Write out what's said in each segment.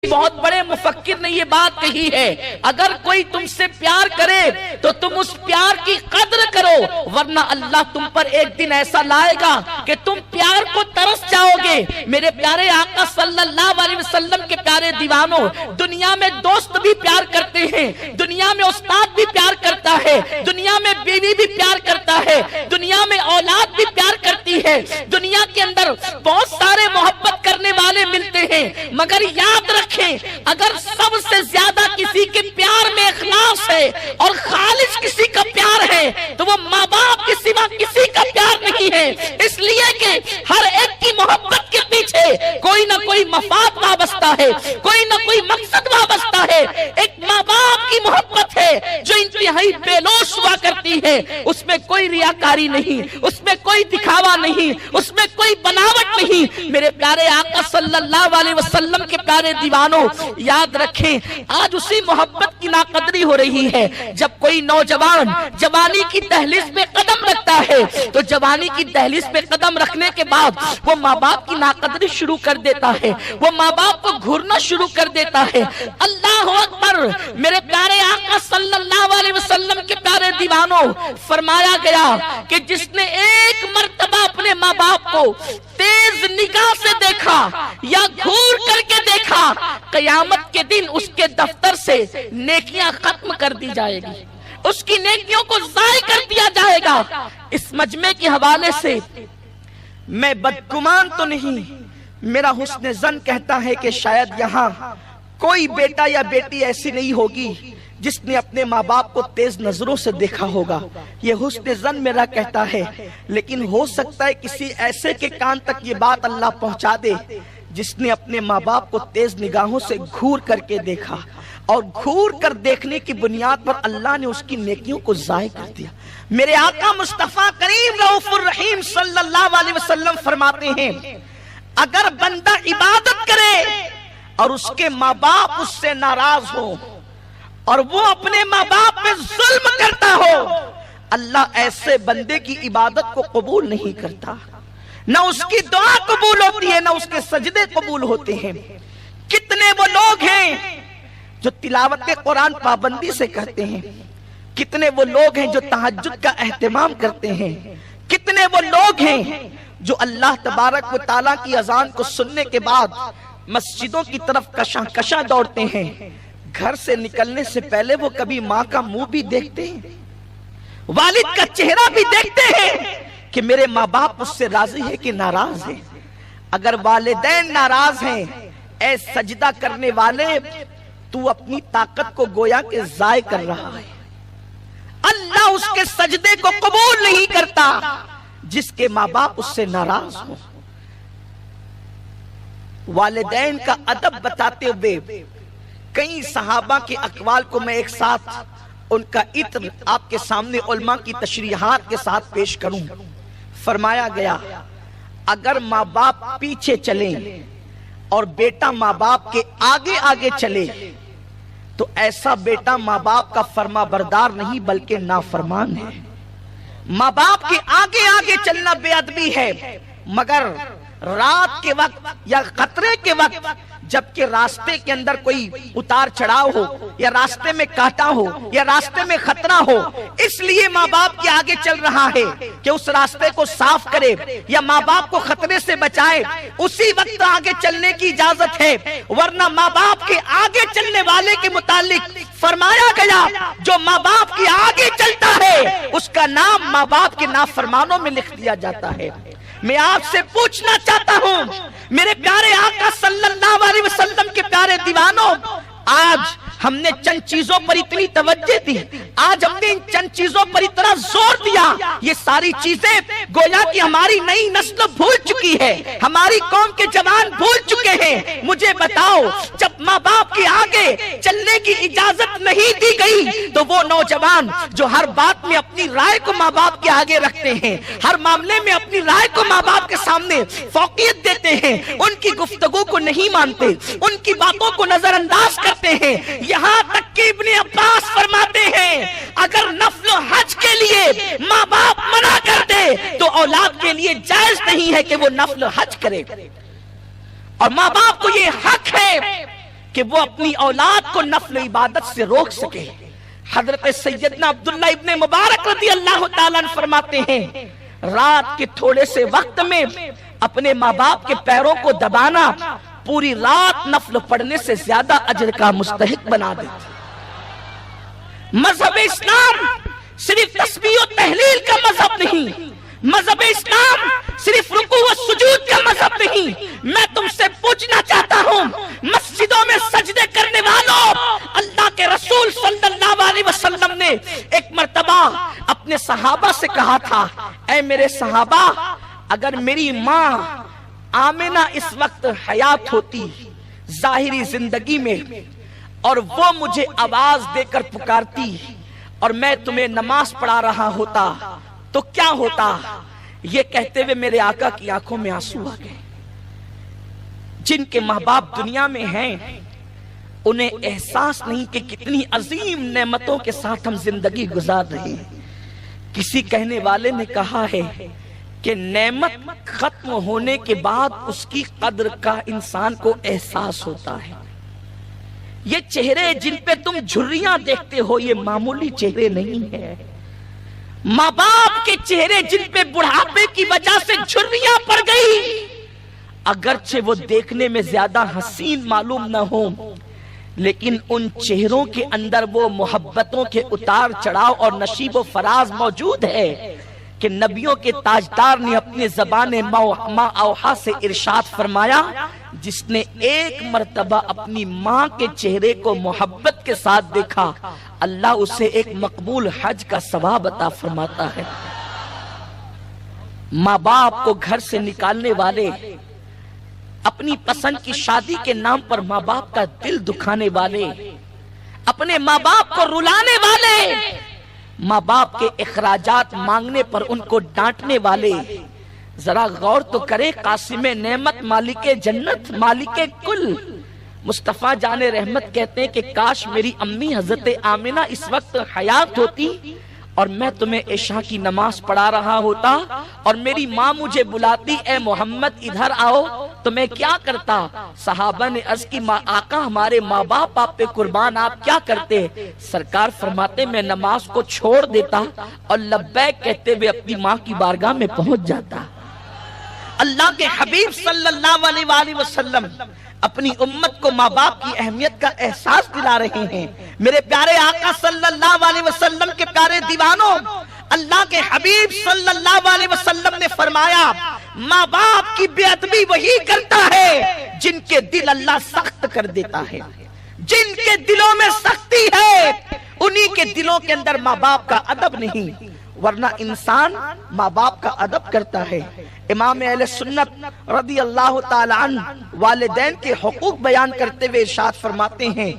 بہت بڑے مفکر نے یہ بات کہی ہے، اگر کوئی تم سے پیار کرے تو تم اس پیار کی قدر کرو، ورنہ اللہ تم پر ایک دن ایسا لائے گا کہ تم پیار کو ترس جاؤ گے۔ میرے پیارے آقا صلی اللہ علیہ وسلم کے پیارے دیوانوں، دنیا میں دوست بھی پیار کرتے ہیں، دنیا میں استاد بھی پیار کرتا ہے، دنیا میں بیوی بھی پیار کرتا ہے، دنیا میں اولاد بھی پیار کرتی ہے، دنیا کے اندر بہت سارے محبت کرنے والے ملتے ہیں، مگر یاد رکھ اگر سب سے زیادہ کسی کے پیار میں اخلاص ہے اور خالص کسی کا پیار ہے تو وہ ماں باپ کے سوا کسی کا پیار نہیں ہے، اس لیے کہ ہر ایک کی محبت کے پیچھے کوئی نہ کوئی مفاد وابستہ ہے، کوئی نہ کوئی مقصد وابستہ ہے۔ ایک ماں باپ کی محبت ہے جو انتہائی بے لوث ہوا کرتی ہے، اس میں کوئی ریاکاری نہیں، اس میں کوئی دکھاوا نہیں، اس میں کوئی بناوٹ نہیں۔ میرے پیارے آقا صلی اللہ علیہ وسلم کے پیارے دیوانوں، یاد رکھیں آج اسی محبت کی ناقدری ہو رہی ہے۔ جب کوئی نوجوان جوانی کی دہلیز پہ قدم رکھتا ہے تو جوانی کی دہلیز پہ قدم رکھنے کے بعد وہ ماں باپ کی ناقدری شروع کر دیتا ہے، وہ ماں باپ کو گھورنا شروع کر دیتا ہے۔ اللہ اکبر! میرے پیارے آقا صلی اللہ علیہ وسلم کے پیارے دیوانوں، فرمایا گیا کہ جس نے ایک مرتبہ اپنے ماں باپ کو تیز نگاہ سے دیکھا یا گھور کر کے دیکھا، قیامت کے دن اس کے دفتر سے نیکیاں ختم کر دی جائے گی، اس کی نیکیوں کو ضائع کر دیا جائے گا۔ اس مجمع کے حوالے سے میں بدگمان تو نہیں، میرا حسن ظن کہتا ہے کہ شاید یہاں کوئی بیٹا یا بیٹی ایسی نہیں ہوگی جس نے اپنے ماں باپ کو تیز نظروں سے دیکھا ہوگا، یہ حسن ظن میرا کہتا ہے۔ لیکن ہو سکتا ہے کسی ایسے کے کان تک یہ بات اللہ پہنچا دے جس نے اپنے ماں باپ کو تیز نگاہوں سے گھور کر کے دیکھا، اور گھور کر دیکھنے کی بنیاد پر اللہ نے اس کی نیکیوں کو ضائع کر دیا۔ میرے آقا مصطفیٰ کریم رؤوف الرحیم صلی اللہ علیہ وسلم فرماتے ہیں، اگر بندہ عبادت کرے اور اس کے ماں باپ اس سے ناراض ہو اور وہ اپنے ماں باپ پہ ظلم کرتا ہو، اللہ ایسے بندے کی عبادت کو قبول نہیں کرتا، نہ اس کی دعا قبول ہوتی ہے، نہ اس کے سجدے قبول ہوتے ہیں۔ کتنے وہ لوگ ہیں جو تلاوت قرآن پابندی سے کرتے ہیں، کتنے وہ لوگ ہیں جو تہجد کا اہتمام کرتے ہیں، کتنے وہ لوگ ہیں جو اللہ تبارک و تعالیٰ کی اذان کو سننے کے بعد مسجدوں کی طرف کشاں کشاں دوڑتے ہیں، گھر سے نکلنے سے پہلے وہ کبھی ماں کا منہ بھی دیکھتے ہیں، والد کا چہرہ بھی دیکھتے ہیں کہ میرے ماں باپ اس سے راضی ہے کہ ناراض ہیں۔ اگر والدین ناراض ہیں، اے سجدہ کرنے والے، تو اپنی طاقت کو گویا کہ ضائع کر رہا ہے۔ اللہ اس کے سجدے کو قبول نہیں کرتا جس کے ماں باپ اس سے ناراض ہوں۔ والدین کا ادب بتاتے ہوئے کئی صحابہ کے اقوال کو میں ایک ساتھ ان کا عطر آپ کے سامنے علماء کی تشریحات کے ساتھ پیش کروں۔ فرمایا گیا، اگر ماں باپ پیچھے چلیں اور بیٹا ماں باپ کے آگے آگے چلے تو ایسا بیٹا ماں باپ کا فرما بردار نہیں بلکہ نافرمان ہے۔ ماں باپ کے آگے آگے چلنا بے ادبی ہے، مگر رات کے وقت یا خطرے کے وقت جبکہ راستے کے اندر کوئی اتار چڑھاؤ ہو یا راستے میں کانٹا ہو یا راستے میں خطرہ ہو، اس لیے ماں باپ کے آگے چل رہا ہے کہ اس راستے کو صاف کرے یا ماں باپ کو خطرے سے بچائے، اسی وقت آگے چلنے کی اجازت ہے۔ ورنہ ماں باپ کے آگے چلنے والے کے متعلق فرمایا گیا، جو ماں باپ کے آگے چلتا ہے اس کا نام ماں باپ کے نافرمانوں میں لکھ دیا جاتا ہے۔ میں آپ سے پوچھنا چاہتا ہوں میرے پیارے آقا صلی اللہ علیہ وسلم کے پیارے دیوانوں، آج ہم نے چند چیزوں پر اتنی توجہ دی، آج ہم نے ان چند چیزوں پر اتنا زور دیا، یہ ساری چیزیں گویا کہ ہماری نئی نسل بھول چکی ہے، ہماری قوم کے جوان بھول چکے ہیں۔ مجھے بتاؤ، جب ماں باپ کے آگے چلنے کی اجازت نہیں دی گئی تو وہ نوجوان جو ہر بات میں اپنی رائے کو ماں باپ کے آگے رکھتے ہیں، ہر معاملے میں اپنی رائے کو ماں باپ کے سامنے فوقیت دیتے ہیں، ان کی گفتگو کو نہیں مانتے، ان کی باتوں کو نظر انداز کرتے ہیں، یہاں تک کہ ابن عباس فرماتے ہیں اگر نفل و حج کے لیے ماں باپ منع کر دے تو اولاد کے لیے جائز نہیں ہے کہ وہ نفل و حج کرے، اور ماں باپ کو یہ حق ہے کہ وہ اپنی اولاد کو نفل عبادت سے روک سکے۔ حضرت سیدنا عبداللہ ابن مبارک رضی اللہ تعالیٰ عنہ فرماتے ہیں رات کے تھوڑے سے وقت میں اپنے ماں باپ کے پیروں کو دبانا پوری رات نفل پڑھنے سے زیادہ اجر کا مستحق بنا دیتا۔ مذہب اسلام صرف تسبیح و تحلیل کا مذہب نہیں، مذہب اسلام صرف رکوع و سجود کا مذہب نہیں۔ میں تم سے پوچھنا چاہتا ہوں، مسجدوں میں سجدے کرنے والوں، اللہ کے رسول صلی اللہ علیہ وسلم نے ایک مرتبہ اپنے صحابہ سے کہا تھا، اے میرے صحابہ، اگر میری ماں آمنہ اس وقت حیات ہوتی ظاہری زندگی میں اور وہ مجھے آواز دے کر پکارتی اور میں تمہیں نماز پڑھا رہا ہوتا تو کیا ہوتا؟ یہ کہتے ہوئے میرے آقا کی آنکھوں میں آنسو آ گئے۔ جن کے ماں باپ دنیا میں ہیں انہیں احساس نہیں کہ کتنی عظیم نعمتوں کے ساتھ ہم زندگی گزار رہے ہیں۔ کسی کہنے والے نے کہا ہے کہ نعمت ختم ہونے کے بعد اس کی قدر کا انسان کو احساس ہوتا ہے۔ یہ چہرے جن پہ تم جھریاں دیکھتے ہو یہ معمولی چہرے نہیں ہیں۔ ماں باپ کے چہرے جن پہ بڑھاپے کی وجہ سے جھریاں پڑ گئی، اگرچہ وہ دیکھنے میں زیادہ حسین معلوم نہ ہو، لیکن ان چہروں کے اندر وہ محبتوں کے اتار چڑھاؤ اور نشیب و فراز موجود ہے کہ نبیوں کے تاجدار نے اپنے زبان ماں اوحا سے ارشاد فرمایا، جس نے ایک مرتبہ اپنی ماں کے چہرے کو محبت کے ساتھ دیکھا اللہ اسے ایک مقبول حج کا ثواب عطا فرماتا ہے۔ ماں باپ کو گھر سے نکالنے والے، اپنی پسند کی شادی کے نام پر ماں باپ کا دل دکھانے والے، اپنے ماں باپ کو رلانے والے، ماں باپ کے اخراجات مانگنے پر ان کو ڈانٹنے والے، ذرا غور تو کرے قاسم نعمت مالک جنت مالک کل مصطفیٰ جان رحمت کہتے ہیں کہ کاش میری امی حضرت آمنہ اس وقت حیات ہوتی اور میں تمہیں عشاء کی نماز پڑھا رہا ہوتا اور میری ماں مجھے بلاتی اے محمد ادھر آؤ تو میں کیا کرتا؟ صحابہ نے عرض کی آقا ہمارے ماں باپ آپ پہ قربان آپ کیا کرتے؟ سرکار فرماتے میں نماز کو چھوڑ دیتا اور لبیک کہتے ہوئے اپنی ماں کی بارگاہ میں پہنچ جاتا۔ اللہ کے حبیب صلی اللہ علیہ وسلم اپنی امت کو ماں باپ کی اہمیت کا احساس دلا رہے ہیں۔ میرے پیارے آقا صلی اللہ علیہ وسلم کے پیارے دیوانوں، اللہ کے حبیب صلی اللہ علیہ وسلم نے فرمایا ماں باپ کی بے ادبی وہی کرتا ہے جن کے دل اللہ سخت کر دیتا ہے۔ جن کے دلوں میں سختی ہے انہی کے دلوں کے اندر ماں باپ کا ادب نہیں، ورنہ انسان ماں باپ کا ادب کرتا ہے۔ امام اہل سنت رضی اللہ تعالی عنہ والدین کے حقوق بیان کرتے ہوئے ارشاد فرماتے ہیں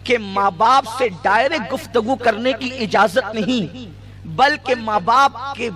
کہ ماں باپ سے ڈائریکٹ گفتگو کرنے کی اجازت نہیں، بلکہ ماں باپ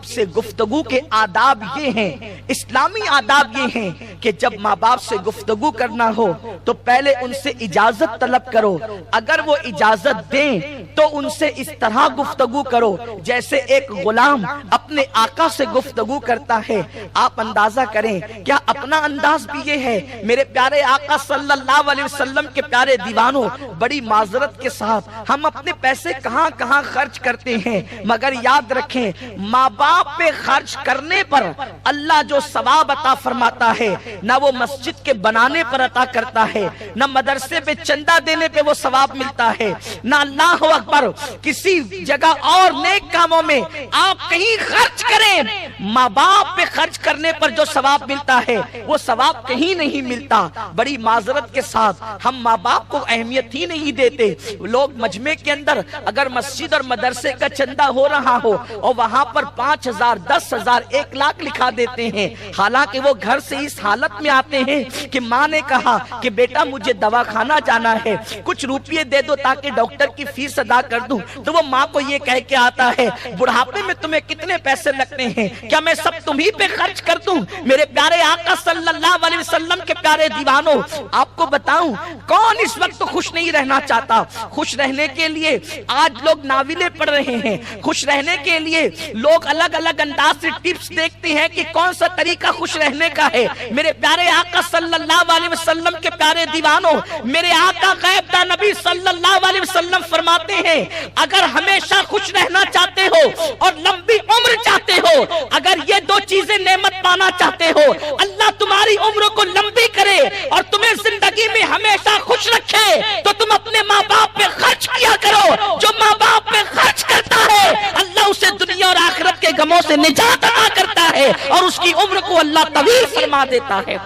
سے گفتگو کے آداب یہ ہیں، اسلامی آداب یہ ہیں کہ جب ماں باپ سے گفتگو کرنا ہو تو پہلے ان سے اجازت طلب کرو، اگر وہ اجازت دیں تو ان سے اس طرح گفتگو کرو جیسے ایک غلام اپنے آقا سے گفتگو کرتا ہے۔ آپ اندازہ کریں کیا اپنا انداز بھی یہ ہے؟ میرے پیارے آقا صلی اللہ علیہ وسلم کے پیارے دیوانوں، بڑی معذرت کے ساتھ ہم اپنے پیسے کہاں کہاں خرچ کرتے ہیں، مگر یاد رکھیں ماں باپ پہ خرچ کرنے پر اللہ جو ثواب عطا فرماتا ہے نہ وہ مسجد کے بنانے پر عطا کرتا ہے، نہ مدرسے پہ چندہ دینے پہ وہ ثواب ملتا ہے، نہ اللہ اکبر کسی جگہ اور نیک کاموں میں آپ کہیں خرچ کریں، ماں باپ پہ خرچ کرنے پر جو ثواب ملتا ہے وہ ثواب کہیں نہیں ملتا۔ بڑی معذرت کے ساتھ ہم ماں باپ کو اہمیت ہی نہیں دیتے۔ لوگ مجمع کے اندر اگر مسجد اور مدرسے کا چندہ ہو رہا ہو اور وہاں پر 5,000 10,000 1 لاکھ لکھا دیتے ہیں، حالانکہ وہ گھر سے اس حالت میں آتے ہیں کہ ماں نے کہا کہ بیٹا مجھے دواخانہ جانا ہے، کچھ روپیے دے دو تاکہ ڈاکٹر کی فیس ادا کر دوں، تو وہ ماں کو یہ کہہ کے آتا ہے بڑھاپے میں تمہیں کتنے پیسے لگتے ہیں، کیا میں سب تمہیں پہ خرچ کر دوں؟ میرے پیارے آقا صلی اللہ علیہ وسلم کے پیارے دیوانوں، آپ کو بتاؤں کون اس وقت خوش نہیں رہنا چاہتا؟ خوش رہنے کے لیے آج لوگ ناولیں پڑھ رہے ہیں، خوش رہنے رہنے کے لیے لوگ الگ الگ انداز سے ٹپس دیکھتے ہیں کہ کون سا طریقہ خوش رہنے کا ہے۔ میرے پیارے آقا صلی اللہ علیہ وسلم کے پیارے دیوانوں، میرے آقا غیب داں نبی صلی اللہ علیہ وسلم فرماتے ہیں اگر ہمیشہ خوش رہنا چاہتے ہو اور لمبی عمر چاہتے ہو، اگر یہ دو چیزیں نعمت پانا چاہتے ہو، اللہ تمہاری عمر کو لمبی کرے اور تمہیں زندگی میں ہمیشہ خوش رکھے، تو تم اپنے ماں باپ پہ خرچ کیا کرو۔ جو ماں باپ پہ خرچ کرتا ہے اللہ اسے دنیا اور آخرت کے غموں سے نجات عطا کرتا ہے اور اس کی عمر کو اللہ طویل فرما دیتا ہے۔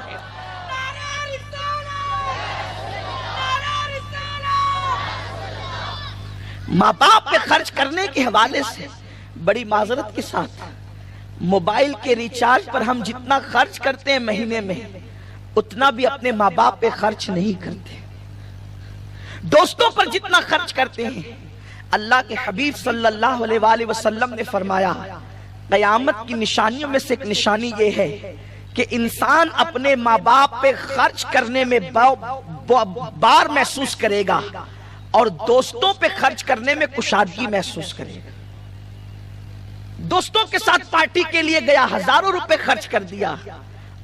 ماں باپ پہ خرچ کرنے کے حوالے سے بڑی معذرت کے ساتھ موبائل کے ریچارج پر ہم جتنا خرچ کرتے ہیں مہینے میں، اتنا بھی اپنے ماں باپ پہ خرچ نہیں کرتے۔ دوستوں پر جتنا خرچ کرتے ہیں، اللہ کے حبیب صلی اللہ علیہ وآلہ وسلم نے فرمایا قیامت کی نشانیوں میں سے ایک نشانی یہ ہے کہ انسان اپنے ماں باپ پہ خرچ کرنے میں بار محسوس کرے گا اور دوستوں پہ خرچ کرنے میں کشادگی محسوس کرے گا۔ دوستوں کے ساتھ پارٹی کے لیے گیا، ہزاروں روپے خرچ کر دیا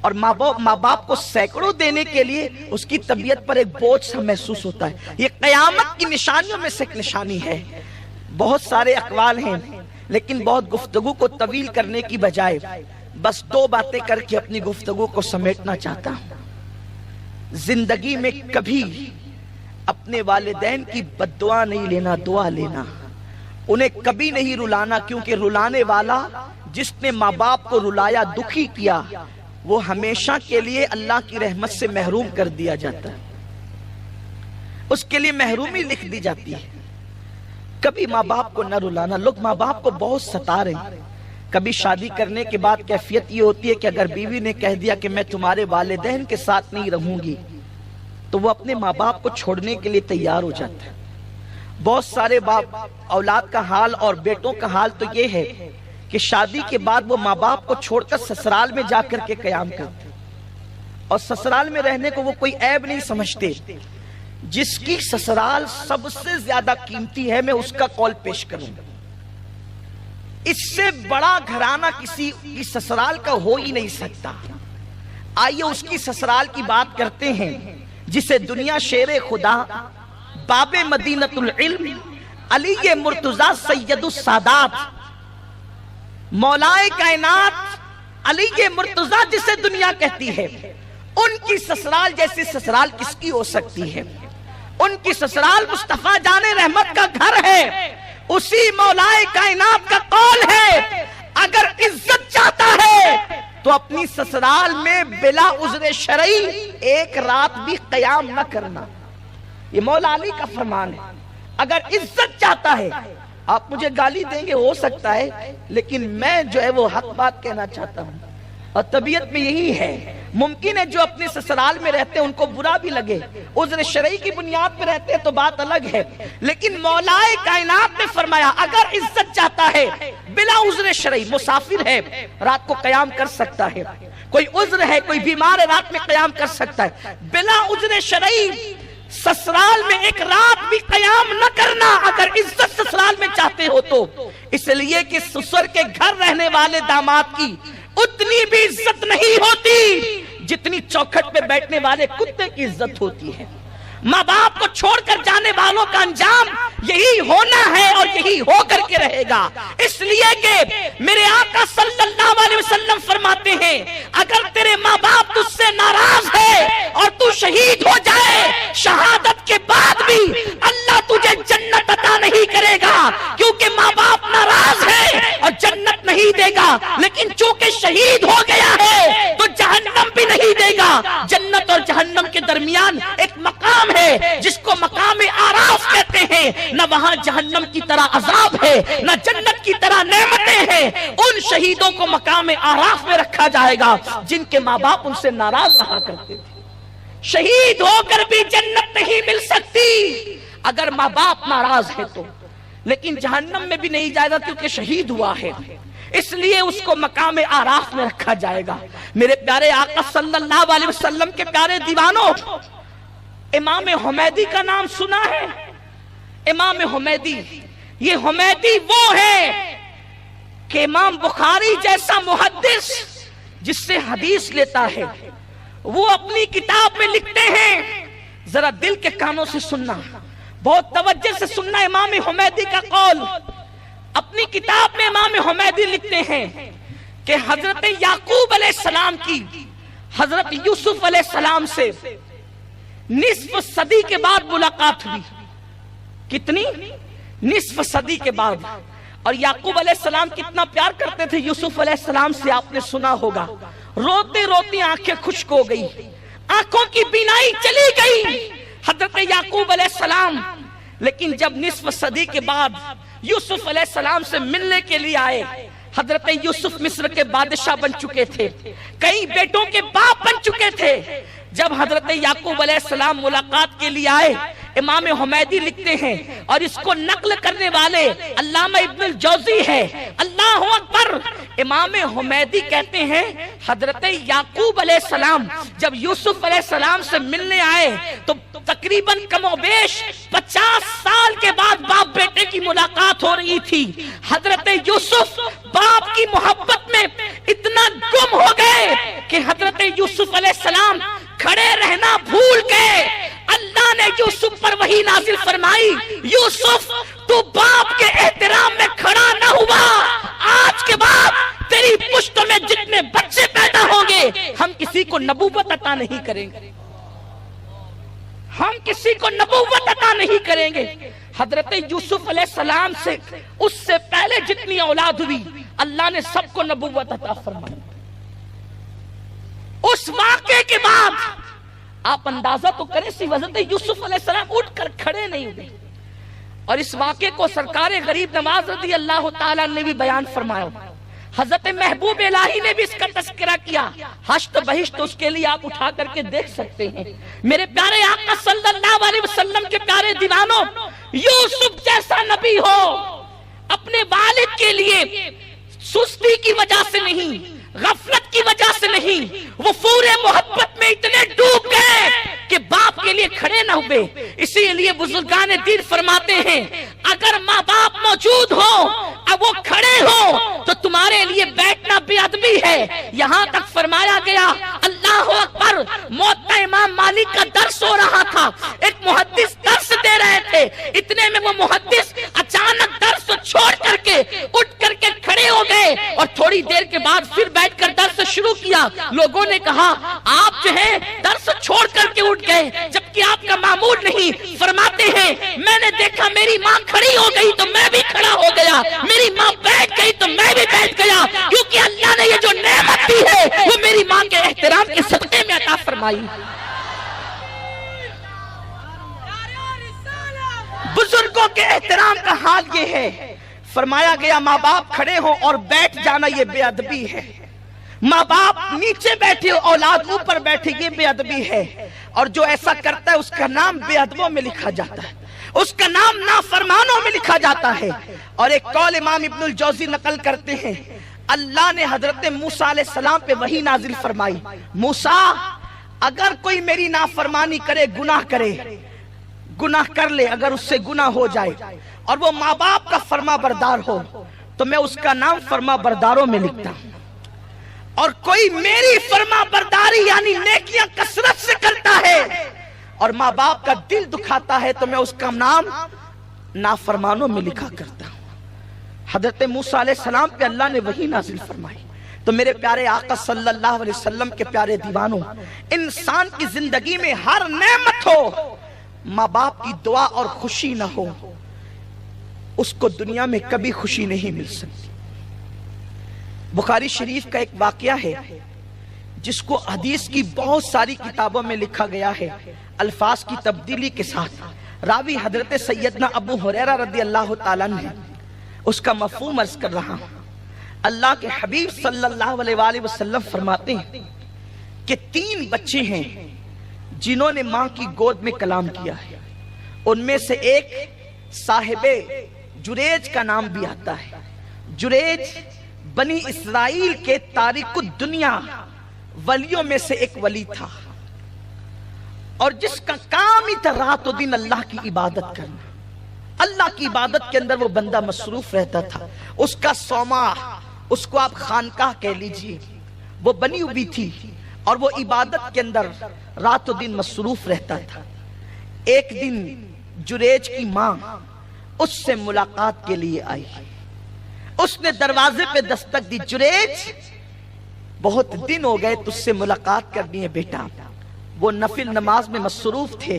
اور ماں باپ کو سینکڑوں دینے کے لیے اس کی طبیعت پر ایک بوجھ سا محسوس ہوتا ہے۔ یہ قیامت کی نشانیوں میں سے ایک نشانی ہے۔ بہت سارے اقوال ہیں لیکن بہت گفتگو کو طویل کرنے کی بجائے بس دو باتیں کر کے اپنی گفتگو کو سمیٹنا چاہتا ہوں۔ زندگی میں کبھی اپنے والدین کی بد دعا نہیں لینا، دعا لینا۔ انہیں کبھی نہیں رلانا، کیونکہ رلانے والا جس نے ماں باپ کو رلایا، دکھی کیا، وہ ہمیشہ کے لیے اللہ کی رحمت سے محروم کر دیا جاتا ہے، اس کے لیے محرومی لکھ دی جاتی ہے۔ کبھی ماں باپ کو نہ رلانا۔ لوگ ماں باپ کو بہت ستا رہے ہیں۔ کبھی شادی کرنے کے بعد کیفیت یہ ہوتی ہے کہ اگر بیوی نے کہہ دیا کہ میں تمہارے والدین کے ساتھ نہیں رہوں گی تو وہ اپنے ماں باپ کو چھوڑنے کے لیے تیار ہو جاتا ہے۔ بہت سارے باپ اولاد کا حال اور بیٹوں کا حال تو یہ ہے کہ شادی کے بعد وہ ماں باپ کو چھوڑ کر سسرال میں جا کر کے قیام کرتے اور سسرال میں رہنے کو وہ کوئی عیب نہیں سمجھتے۔ جس کی سسرال سب سے زیادہ قیمتی ہے، میں اس کا قول پیش کروں گا۔ اس سے بڑا گھرانہ کسی کی سسرال کا ہو ہی نہیں سکتا۔ آئیے اس کی سسرال کی بات کرتے ہیں جسے دنیا شیر خدا، باب مدینۃ العلم، علی مرتضی سید السادات، مولائے کائنات علی مرتضی جسے دنیا کہتی ہے، ان کی سسرال جیسی سسرال کس کی ہو سکتی ہے؟ ان کی سسرال مصطفیٰ جان رحمت کا گھر ہے۔ اسی مولائے کائنات کا قول ہے اگر عزت چاہتا ہے تو اپنی سسرال میں بلا عذر شرعی ایک رات بھی قیام نہ کرنا۔ یہ مولا علی کا فرمان ہے۔ اگر عزت چاہتا ہے، آپ مجھے گالی دیں گے ہو سکتا ہے، لیکن میں جو ہے وہ حق بات کہنا چاہتا ہوں، اور طبیعت میں یہی ہے۔ ممکن ہے جو اپنے سسرال میں رہتے ہیں ان کو برا بھی لگے، عذر شرعی کی بنیاد پہ رہتے ہیں تو بات الگ ہے، لیکن مولائے کائنات نے فرمایا اگر عزت چاہتا ہے بلا عذر شرعی، مسافر ہے رات کو قیام کر سکتا ہے، کوئی عذر ہے، کوئی بیمار ہے رات میں قیام کر سکتا ہے، بلا عذر شرعی سسرال میں ایک رات بھی قیام نہ کرنا اگر عزت سسرال میں چاہتے ہو تو۔ اس لیے کہ سسر کے گھر رہنے والے داماد کی اتنی بھی عزت نہیں ہوتی جتنی چوکھٹ پہ بیٹھنے والے کتے کی عزت ہوتی ہے۔ ماں باپ کو چھوڑ کر جانے والوں کا انجام یہی ہونا ہے اور یہی ہو کر کے رہے گا۔ اس لیے کہ میرے آقا صلی اللہ علیہ وسلم فرماتے ہیں اگر تیرے ماں باپ تجھ سے ناراض ہے اور تو شہید ہو جائے، شہادت کے بعد بھی اللہ تجھے جنت عطا نہیں کرے گا، کیونکہ ماں باپ ناراض ہے اور جنت نہیں دے گا، لیکن چونکہ شہید ہو گیا ہے تو جہنم بھی نہیں دے گا۔ جنت اور جہنم کے درمیان ایک مقام ہے جس کو مقام آراف کہتے ہیں، نہ وہاں جہنم کی طرح عذاب ہے نہ جنت کی طرح نعمتیں ہیں۔ ان شہیدوں کو مقام آراف میں رکھا جائے گا جن کے ماں باپ ان سے ناراض رہا کرتے تھے۔ شہید ہو کر بھی جنت نہیں مل سکتی اگر ماں باپ ناراض ہے تو، لیکن جہنم میں بھی نہیں جائے گا کیونکہ شہید ہوا ہے، اس لیے اس کو مقام آراف میں رکھا جائے گا۔ میرے پیارے آقا صلی اللہ علیہ وسلم کے پیارے دیوانوں، امام حمیدی کا نام سنا ہے؟ امام حمیدی، یہ حمیدی وہ ہے کہ امام بخاری جیسا محدث جس سے حدیث لیتا ہے وہ اپنی کتاب میں لکھتے ہیں، ذرا دل کے کانوں سے سننا، بہت توجہ سے سننا امام حمیدی کا قول۔ اپنی کتاب میں امام حمیدی لکھتے ہیں کہ حضرت یعقوب علیہ السلام کی حضرت یوسف علیہ السلام سے نصف صدی کے بعد ملاقات ہوئی۔ کتنی؟ نصف صدی کے بعد۔ اور یعقوب علیہ السلام کتنا پیار کرتے تھے یوسف علیہ السلام سے، آپ نے سنا ہوگا، روتے روتے آنکھیں خشک ہو گئی، آنکھوں کی بینائی چلی گئی حضرت یعقوب علیہ السلام۔ لیکن جب نصف صدی کے بعد یوسف علیہ السلام سے ملنے کے لیے آئے، حضرت یوسف مصر کے بادشاہ بن چکے تھے، کئی بیٹوں کے باپ بن چکے تھے۔ جب حضرت یعقوب علیہ السلام ملاقات کے لیے آئے، امام حمیدی لکھتے ہیں اور اس کو نقل کرنے والے علامہ ابن الجوزی ہے، اللہ اکبر، امام حمیدی کہتے ہیں حضرت یعقوب علیہ السلام جب یوسف علیہ السلام سے ملنے آئے تو تقریباً کم و بیش 50 سال کے بعد باپ بیٹے کی ملاقات ہو رہی تھی۔ حضرت یوسف باپ کی محبت میں اتنا گم ہو گئے کہ حضرت یوسف علیہ السلام کھڑے رہنا بھول گئے۔ اللہ نے یوسف پر وحی نازل فرمائی، یوسف تو باپ کے احترام میں کھڑا نہ ہوا، آج کے بعد تیری پشت میں جتنے بچے پیدا ہوں گے ہم کسی کو نبوت عطا نہیں کریں گے، ہم کسی کو نبوت عطا نہیں کریں گے۔ حضرت یوسف علیہ السلام سے اس سے پہلے جتنی اولاد ہوئی اللہ نے سب کو نبوت عطا فرمائی۔ اس واقعے کے بعد آپ اندازہ تو کریں سی، حضرت یوسف علیہ السلام اٹھ کر کھڑے نہیں ہوئے، اور اس واقعے کو سرکار غریب نواز رضی اللہ تعالیٰ نے بھی بیان فرمایا، حضرت محبوب الہی نے بھی اس کا تذکرہ کیا۔ حشت بہشت اس کے لیے آپ اٹھا کر کے دیکھ سکتے ہیں۔ میرے پیارے آقا صلی اللہ علیہ وسلم کے پیارے دیوانوں، یوسف جیسا نبی ہو اپنے والد کے لیے سستی کی وجہ سے نہیں، غفلت کی وجہ سے نہیں، وہ پورے محبت میں اتنے ڈوب گئے کہ باپ کے لیے کھڑے نہ ہوئے۔ اسی لیے بزرگان دین فرماتے ہیں اگر ماں باپ موجود ہو اب وہ کھڑے ہو تو تمہارے لیے بیٹھنا بے ادبی ہے۔ یہاں تک فرمایا گیا، اللہ اکبر، موت امام مالک کا درس ہو رہا تھا، ایک محدث درس دے رہے تھے، اتنے میں وہ محدث اچانک درس چھوڑ کر کے اٹھ کر کے کھڑے ہو گئے اور تھوڑی دیر کے بعد پھر بیٹھ کر درس شروع کیا۔ لوگوں نے کہا آپ جو ہے درس چھوڑ کر کے اٹھ گئے جبکہ آپ کا معمول نہیں۔ فرماتے ہیں میں نے دیکھا میری ماں کھڑی ہو گئی تو میں بھی کھڑا ہو گیا، میری ماں بیٹھ گئی تو میں بھی بیٹھ گیا، کیونکہ اللہ نے یہ جو نعمت دی ہے وہ میری ماں کے احترام کے صدقے میں عطا فرمائی۔ بزرگوں کے احترام کا حال یہ ہے، فرمایا گیا ماں باپ کھڑے ہوں اور بیٹھ جانا یہ بے ادبی ہے، ماں باپ نیچے بیٹھے اولاد اوپر بیٹھے یہ بے ادبی ہے، اور جو ایسا کرتا ہے اس کا نام بے ادبوں میں لکھا جاتا ہے، اس کا نام نافرمانوں میں لکھا جاتا ہے۔ اور ایک قول امام ابن الجوزی نقل کرتے ہیں، اللہ نے حضرت موسیٰ علیہ السلام پہ وحی نازل فرمائی، موسیٰ اگر کوئی میری نافرمانی کرے، گناہ کر لے، اگر اس سے گناہ ہو جائے اور وہ ماں باپ کا فرما بردار ہو تو میں اس کا نام فرما برداروں میں لکھتا ہوں، اور کوئی میری فرما برداری یعنی نیکیاں کثرت سے کرتا ہے اور ماں باپ کا دل دکھاتا ہے تو میں اس کا نام نافرمانوں میں لکھا کرتا ہوں۔ حضرت موسیٰ علیہ السلام پہ اللہ نے وحی نازل فرمائی۔ تو میرے پیارے آقا صلی اللہ علیہ وسلم کے پیارے دیوانوں، انسان کی زندگی میں ہر نعمت ہو، ماں باپ کی دعا اور خوشی نہ ہو، اس کو دنیا میں کبھی خوشی نہیں مل سکتی۔ بخاری شریف کا ایک واقعہ ہے جس کو حدیث کی بہت ساری کتابوں میں لکھا گیا ہے الفاظ کی تبدیلی کے ساتھ۔ راوی حضرت سیدنا ابو ہریرہ رضی اللہ تعالیٰ عنہ، اس کا مفہوم عرض کر رہا ہوں۔ اللہ کے حبیب صلی اللہ علیہ وآلہ وسلم فرماتے ہیں کہ 3 بچے ہیں جنہوں نے ماں کی گود میں کلام کیا ہے، ان میں سے ایک صاحب جریج کا نام بھی آتا ہے۔ جریج بنی اسرائیل کے تاریخ الدنیا ولیوں میں سے ایک ولی تھا، اور جس کا کام ہی تھا رات و دن اللہ کی عبادت کرنا۔ اللہ کی عبادت کے اندر وہ بندہ مصروف رہتا تھا، اس کا صومعہ اس کو آپ خانقاہ کہہ لیجئے، وہ بنی ہوئی تھی اور وہ عبادت کے اندر رات و دن مصروف رہتا تھا۔ ایک دن جریج کی ماں اس سے ملاقات کے لیے آئی، اس نے دروازے پہ دستک دی، جریج بہت دن ہو گئے تجھ سے ملاقات کرنی ہے بیٹا۔ وہ نفل نماز میں مصروف تھے،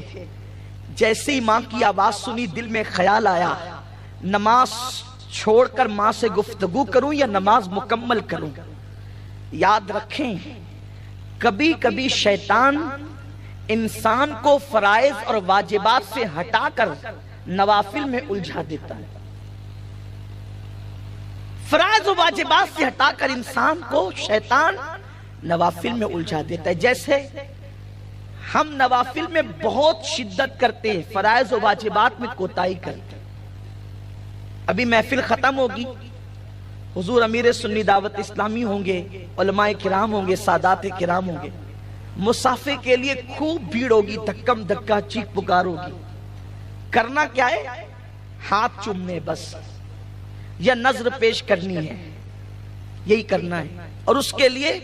جیسے ہی ماں کی آواز سنی دل میں خیال آیا نماز چھوڑ کر ماں سے گفتگو کروں یا نماز مکمل کروں۔ یاد رکھیں کبھی کبھی شیطان انسان کو فرائض اور واجبات سے ہٹا کر نوافل میں الجھا دیتا ہے۔ فرائض و واجبات سے ہٹا کر انسان کو شیطان نوافل میں الجھا دیتا ہے۔ جیسے ہم نوافل میں بہت شدت کرتے ہیں، فرائض و واجبات میں کوتاہی کرتے ہیں۔ ابھی محفل ختم ہوگی، حضور امیر سنی دعوت اسلامی ہوں گے، علماء کرام ہوں گے، سادات کرام ہوں گے، مسافے کے لیے خوب بھیڑ ہوگی، دھکم دھکا چیخ پکار ہوگی۔ کرنا کیا ہے؟ ہاتھ چومنے بس، یا نظر پیش کرنی ہے، یہی کرنا ہے۔ اور اس کے لیے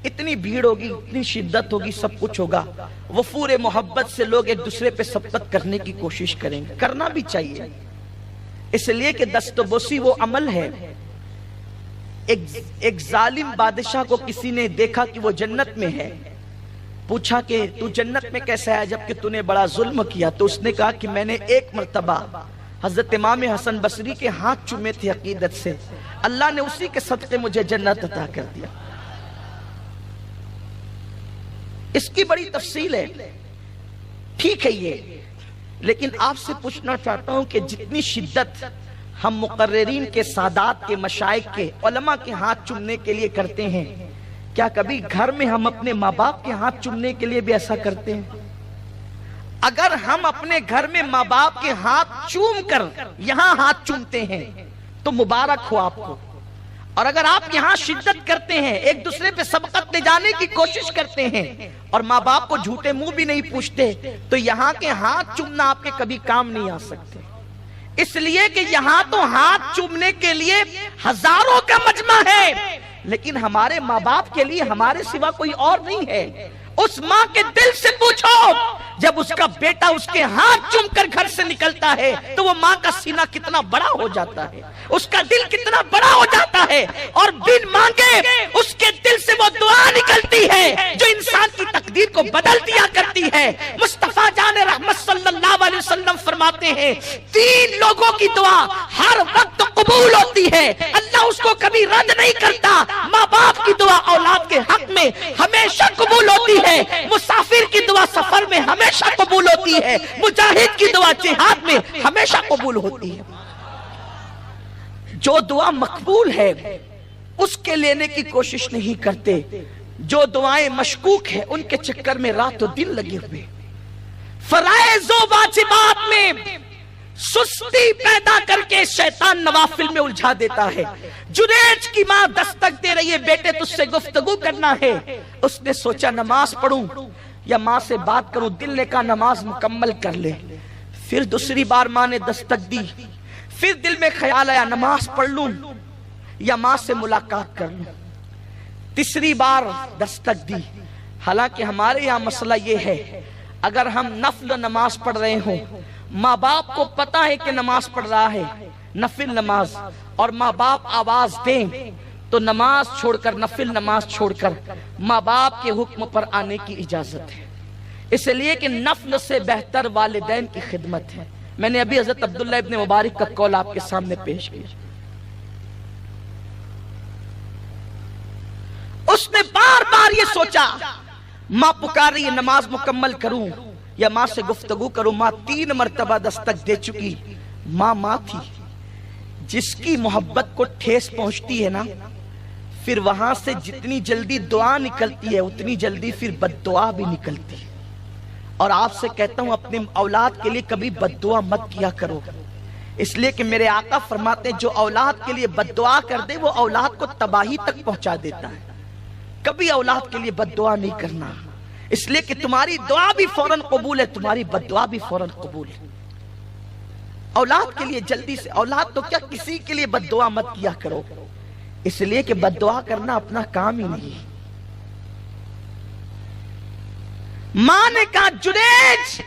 اتنی بھیڑ ہوگی، اتنی شدت ہوگی، سب کچھ ہوگا، وفور محبت سے لوگ ایک دوسرے پہ سبقت کرنے کی کوشش کریں گے۔ کرنا بھی چاہیے، اس لیے کہ دست بوسی وہ عمل ہے۔ ایک ظالم بادشاہ کو کسی نے دیکھا کہ وہ جنت میں ہے، پوچھا کہ تو جنت میں کیسے ہے جبکہ تو نے بڑا ظلم کیا؟ تو اس نے کہا کہ میں نے ایک مرتبہ حضرت امام حسن بصری کے ہاتھ چومے تھے عقیدت سے، اللہ نے اسی کے صدقے مجھے جنت عطا کر دیا۔ اس کی بڑی تفصیل ہے، ٹھیک ہے یہ، لیکن آپ سے پوچھنا چاہتا ہوں کہ جتنی شدت ہم مقررین کے، سادات کے، مشائخ کے، علماء کے ہاتھ چومنے کے لیے کرتے ہیں، کیا کبھی گھر میں ہم اپنے ماں باپ کے ہاتھ چومنے کے لیے بھی ایسا کرتے ہیں؟ اگر ہم اپنے گھر میں ماں باپ کے ہاتھ چوم کر یہاں ہاتھ چومتے ہیں تو مبارک ہو آپ کو، اور اگر آپ یہاں شدت کرتے ہیں، ایک دوسرے پہ سبقت لے جانے کی کوشش کرتے ہیں اور ماں باپ کو جھوٹے منہ بھی نہیں پوچھتے، تو یہاں کے ہاتھ چومنا آپ کے کبھی کام نہیں آ سکتے۔ اس لیے کہ یہاں تو ہاتھ چومنے کے لیے ہزاروں کا مجمع ہے، لیکن ہمارے ماں باپ کے لیے ہمارے سوا کوئی اور نہیں ہے۔ اس ماں کے دل سے پوچھو، جب اس کا بیٹا اس کے ہاتھ چوم کر گھر سے نکلتا ہے تو وہ ماں کا سینہ کتنا بڑا ہو جاتا ہے، اس کا دل کتنا بڑا ہو جاتا ہے، اور بن مانگے اس کے دل سے وہ دعا نکلتی ہے جو انسان کی تقدیر کو بدل دیا کرتی ہے۔ مصطفیٰ جان رحمت صلی اللہ علیہ وسلم فرماتے ہیں 3 لوگوں کی دعا ہر وقت قبول ہوتی ہے، اللہ اس کو کبھی رد نہیں کرتا۔ ماں باپ کی دعا اولاد کے حق میں ہمیشہ قبول ہوتی ہے، مسافر کی دعا سفر میں ہمیشہ قبول ہوتی ہے، مجاہد کی دعا جہاد میں ہمیشہ قبول ہوتی ہے۔ جو دعا مقبول ہے اس کے لینے کی کوشش نہیں کرتے، جو دعائیں مشکوک ہیں ان کے چکر میں رات و دن لگے ہوئے۔ فرائض و واجبات میں سستی پیدا کر کے شیطان نوافل میں الجھا دیتا ہے۔ جریج کی ماں دستک دے رہی ہے، بیٹے تجھ سے گفتگو کرنا ہے۔ اس نے سوچا نماز پڑھوں یا ماں سے بات کروں، دل نے کہا نماز مکمل کر لے۔ پھر دوسری بار ماں نے دستک دی، پھر دل میں خیال آیا نماز پڑھ لوں یا ماں سے ملاقات کر لوں۔ تیسری بار دستک دی۔ حالانکہ ہمارے یہاں مسئلہ یہ ہے، اگر ہم نفل نماز پڑھ رہے ہوں، ماں باپ کو پتا ہے کہ نماز پڑھ رہا ہے نفل نماز، اور ماں باپ آواز دیں تو نماز چھوڑ کر، نفل نماز چھوڑ کر ماں باپ کے حکم پر آنے کی اجازت ہے، اس لیے کہ نفل سے بہتر والدین کی خدمت ہے۔ میں نے ابھی حضرت عبداللہ ابن مبارک کا قول آپ کے سامنے پیش کیا۔ اس نے بار بار یہ سوچا، ماں پکار رہی ہے نماز مکمل کروں یا ماں سے گفتگو کروں۔ ماں 3 مرتبہ دستک دے چکی۔ ماں تھی، جس کی محبت کو ٹھیس پہنچتی ہے نا، پھر وہاں سے جتنی جلدی دعا نکلتی ہے اتنی جلدی پھر بد دعا بھی نکلتی ہے۔ اور آپ سے کہتا ہوں اپنے اولاد کے لیے کبھی بد دعا مت کیا کرو، اس لیے کہ میرے آقا فرماتے ہیں جو اولاد کے لیے بد دعا کر دے وہ اولاد کو تباہی تک پہنچا دیتا ہے۔ کبھی اولاد کے لیے بد دعا نہیں کرنا، اس لیے کہ تمہاری دعا بھی فوراً قبول ہے، تمہاری بد دعا بھی فوراً قبول ہے۔ اولاد کے لیے جلدی سے، اولاد تو کیا کسی کے لیے بد دعا مت کیا کرو، اس لیے کہ بد دعا کرنا اپنا کام ہی نہیں۔ ماں نے کہا جنید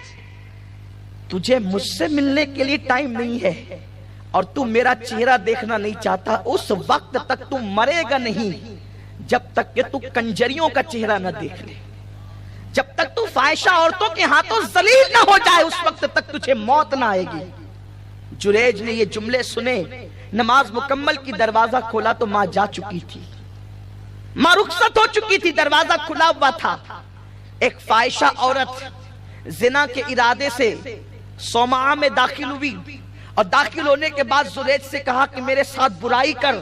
تجھے مجھ سے ملنے کے لیے ٹائم نہیں ہے اور تو میرا چہرہ دیکھنا نہیں چاہتا، اس وقت تک تو مرے گا نہیں جب تک کہ تو کنجریوں کا چہرہ نہ دیکھ لے، جب تک تو فاحشہ عورتوں کے ہاتھوں ذلیل نہ ہو جائے اس وقت تک تجھے موت نہ آئے گی۔ جریج نے یہ جملے سنے، نماز مکمل کی، دروازہ کھولا تو ماں جا چکی تھی، ماں رخصت ہو چکی تھی، دروازہ کھلا ہوا تھا۔ ایک فاحشہ عورت زنا کے ارادے سے صومعہ میں داخل ہوئی اور داخل ہونے کے بعد زریج سے کہا کہ میرے ساتھ برائی کر۔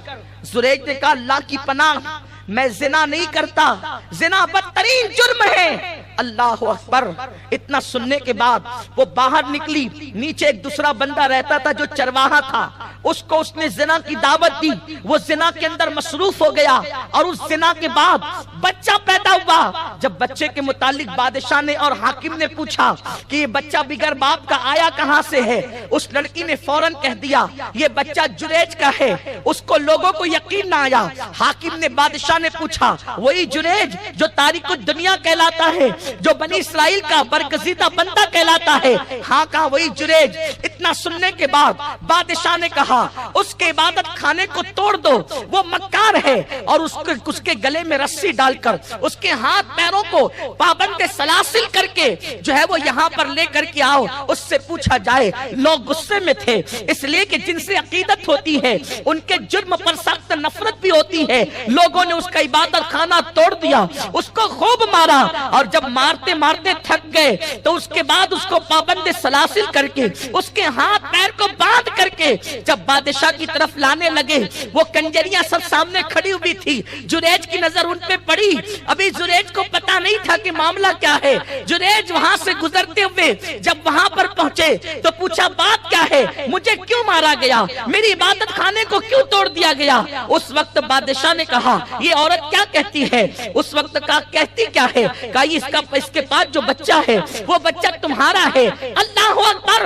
زریج نے کہا اللہ کی پناہ میں زنا نہیں کرتا، زنا بدترین جرم ہے۔ اللہ اکبر۔ اتنا سننے کے بعد وہ باہر نکلی، نیچے ایک دوسرا بندہ رہتا تھا جو چرواہا تھا، اس کو اس نے زنا کی دعوت دی، وہ زنا کے اندر مصروف ہو گیا اور اس زنا کے بعد بچہ پیدا ہوا۔ جب بچے کے متعلق بادشاہ نے اور حاکم نے پوچھا کہ یہ بچہ بغیر باپ کا آیا کہاں سے ہے، اس لڑکی نے فوراً کہہ دیا یہ بچہ جریج کا ہے۔ اس کو لوگوں کو یقین نہ آیا۔ حاکم نے بادشاہ نے پوچھا وہی جریج جو تاریخ الدنیا کہلاتا ہے، جو بنی اسرائیل کا برگزیدہ بندہ کہلاتا ہے؟ ہاں کہا وہی جریج۔ اتنا سننے کے بعد بادشاہ نے کہا اس کے عبادت خانے کو توڑ دو، وہ مکار ہے، اور اس کے گلے میں رسی ڈال کر اس کے ہاتھ پیروں کو پابند سلاسل کر کے جو ہے وہ یہاں پر لے کر کے آؤ، اس سے پوچھا جائے۔ لوگ غصے میں تھے اس لیے کہ جن سے عقیدت ہوتی ہے ان کے جرم پر سخت نفرت بھی ہوتی ہے۔ لوگوں نے اس کا عبادت خانہ توڑ دیا، اس کو خوب مارا، اور جب مارتے مارتے تھک گئے تو اس کے بعد اس کو پابند سلاسل کر کے اس کے ہاتھ پیر کو باندھ کر کے جب بادشاہ کی طرف لانے لگے، وہ کنجریاں سب سامنے کھڑی ہوئی تھی۔ جریج کی نظر ان پہ پڑی، ابھی جریج کو پتا نہیں تھا کہ معاملہ کیا ہے۔ جریج وہاں سے گزرتے ہوئے جب وہاں پر پہنچے تو پوچھا بات کیا ہے، مجھے کیوں مارا گیا، میری عبادت خانے کو کیوں توڑ دیا گیا؟ اس وقت بادشاہ نے کہا یہ عورت کیا کہتی ہے؟ اس وقت کہتی کیا ہے؟ کہا اس کے پاس جو بچہ ہے وہ بچہ تمہارا ہے۔ اللہ اکبر۔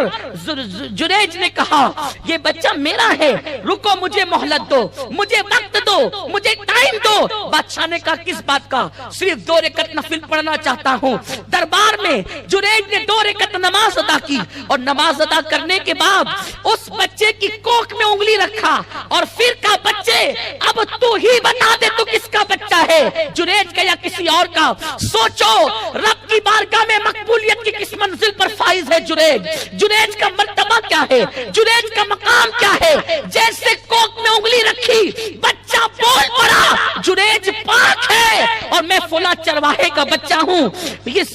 جریج نے کہا یہ بچہ میرا ہے، رکو مجھے مہلت دو، مجھے وقت دو، مجھے ٹائم دو۔ بادشاہ نے کہا کس بات کا؟ صرف 2 رکعت نفل پڑھنا چاہتا ہوں۔ دربار میں جریج نے 2 رکعت نماز ادا کی، اور نماز ادا کرنے کے بعد اس بچے کی کوکھ میں انگلی رکھا اور پھر کہا بچے اب تو ہی بتا دے تو کس کا بچہ ہے، جریج کا یا کسی اور کا؟ سوچو رب کی بارگاہ میں مقبولیت کی کس منزل پر فائز ہے جریج؟ جریج کا مرتبہ کیا ہے؟ جریج کا مقام کیا ہے؟ جیسے کوکھ میں انگلی رکھی بچہ بول پڑا جریج پاک ہے اور میں فلاں چرواہے کا بچہ ہوں۔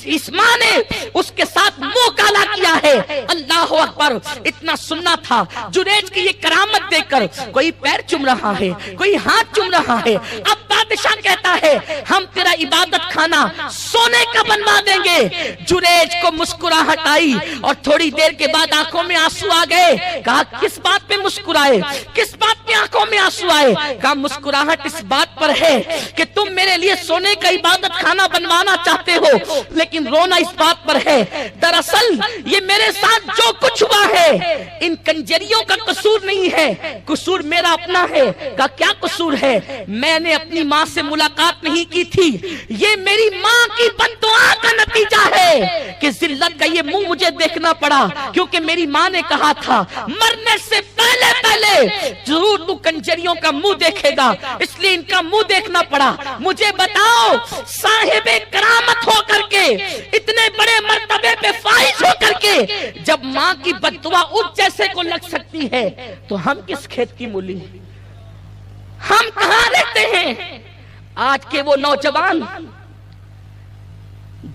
اس ماں نے اس کے ساتھ منہ کالا کیا ہے۔ اللہ اکبر۔ اتنا سننا تھا۔ جریج کی یہ کرامت دیکھ کر کوئی پیر چوم رہا ہے، کوئی ہاتھ چوم رہا ہے۔ اب بادشاہ کہتا ہے ہم تیرا عبادت خانہ سونے کا بنوا دیں گے۔ جریج کو مسکراہٹ آئی اور تھوڑی دیر کے بعد آنکھوں میں آنسو آ گئے۔ کہا کس بات پہ مسکرائے، کس بات پہ آنکھوں میں آنسو آئے؟ کہا مسکراہٹ اس بات پر ہے کہ تم میرے لیے سونے کا عبادت خانہ بنوانا چاہتے ہو، لیکن رونا اس بات پر ہے دراصل یہ میرے ساتھ جو کچھ ہوا ہے ان کنجریوں کا قصور نہیں ہے، قصور میرا اپنا ہے۔ کہا کیا قصور ہے؟ میں نے اپنی ماں سے ملاقات نہیں کی تھی، یہ میری ماں کی بد دعا کا نتیجہ ہے کہ ذلت کا یہ منہ مجھے دیکھنا پڑا، کیونکہ میری ماں نے کہا تھا مرنے سے پہلے ضرور تو کنجریوں کا منہ دیکھے گا، اس لیے ان کا منہ دیکھنا پڑا۔ مجھے بتاؤ صاحب کرامت ہو کر کے اتنے بڑے مرتبے پہ فائز ہو کر کے جب ماں کی بد دعا اس جیسے کو لگ سکتی ہے تو ہم کس کھیت کی مولی، ہم کہاں رہتے ہیں؟ آج کے وہ نوجوان